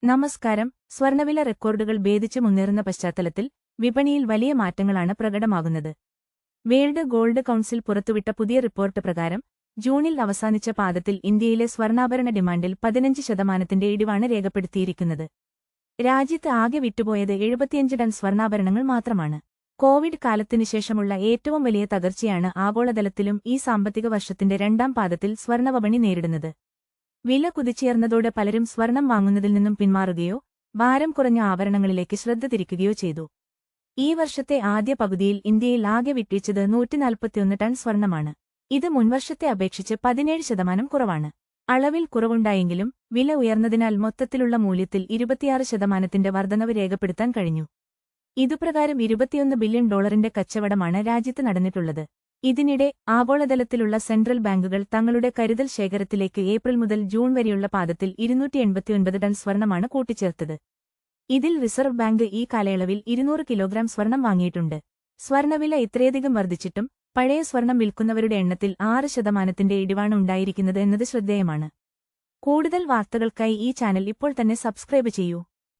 നമസ്കാരം. സ്വർണവില റെക്കോർഡുകൾ ഭേദിച്ച് മുന്നേറുന്ന പശ്ചാത്തലത്തിൽ വിപണിയിൽ വലിയ മാറ്റങ്ങളാണ് പ്രകടമാകുന്നത്. വേൾഡ് ഗോൾഡ് കൗൺസിൽ പുറത്തുവിട്ട പുതിയ റിപ്പോർട്ട് പ്രകാരം ജൂണിൽ അവസാനിച്ച പാദത്തിൽ ഇന്ത്യയിലെ സ്വർണ്ണാഭരണ ഡിമാൻഡിൽ 15% ഇടിവാണ് രേഖപ്പെടുത്തിയിരിക്കുന്നത്. രാജ്യത്ത് ആകെ വിറ്റുപോയത് 75 ടൺ സ്വർണ്ണാഭരണങ്ങൾ മാത്രമാണ്. കോവിഡ് കാലത്തിനുശേഷമുള്ള ഏറ്റവും വലിയ തകർച്ചയാണ് ആഗോളതലത്തിലും ഈ സാമ്പത്തിക വർഷത്തിന്റെ രണ്ടാം പാദത്തിൽ സ്വർണ്ണവിപണി നേരിടുന്നത്. വില കുതിച്ചുയർന്നതോടെ പലരും സ്വർണം വാങ്ങുന്നതിൽ നിന്നും പിന്മാറുകയോ ഭാരം കുറഞ്ഞ ആഭരണങ്ങളിലേക്ക് ശ്രദ്ധ തിരിക്കുകയോ ചെയ്തു. ഈ വർഷത്തെ ആദ്യ പകുതിയിൽ ഇന്ത്യയിൽ ആകെ വിറ്റഴിച്ചത് 141 ടൺ സ്വർണമാണ്. ഇത് മുൻവർഷത്തെ അപേക്ഷിച്ച് 17% കുറവാണ്. അളവിൽ കുറവുണ്ടായെങ്കിലും വില ഉയർന്നതിനാൽ മൊത്തത്തിലുള്ള മൂല്യത്തിൽ 26% വർധനവ് രേഖപ്പെടുത്താൻ കഴിഞ്ഞു. ഇതുപ്രകാരം $21 ബില്യൺ കച്ചവടമാണ് രാജ്യത്ത് നടന്നിട്ടുള്ളത്. ഇതിനിടെ ആഗോളതലത്തിലുള്ള സെൻട്രൽ ബാങ്കുകൾ തങ്ങളുടെ കരുതൽ ശേഖരത്തിലേക്ക് ഏപ്രിൽ മുതൽ ജൂൺ വരെയുള്ള പാദത്തിൽ 289 ടൺ സ്വർണമാണ് കൂട്ടിച്ചേർത്തത്. ഇതിൽ റിസർവ് ബാങ്ക് ഈ കാലയളവിൽ 200 കിലോഗ്രാം സ്വർണം വാങ്ങിയിട്ടുണ്ട്. സ്വർണവില ഇത്രയധികം വർദ്ധിച്ചിട്ടും പഴയ സ്വർണം വിൽക്കുന്നവരുടെ എണ്ണത്തിൽ 6% ഇടിവാണ് ഉണ്ടായിരിക്കുന്നത് എന്നത് ശ്രദ്ധേയമാണ്. കൂടുതൽ വാർത്തകൾക്കായി ഈ ചാനൽ ഇപ്പോൾ തന്നെ സബ്സ്ക്രൈബ് ചെയ്യൂ.